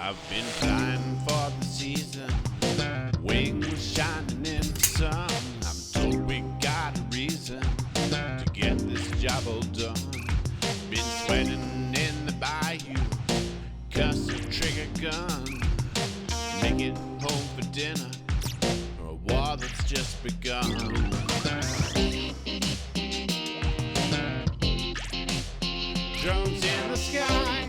I've been flying for the season, wings shining in the sun. I'm told we got a reason to get this job all done. Been sweating in the bayou, custom trigger gun. Make it home for dinner, or a war that's just begun. Drones in the sky,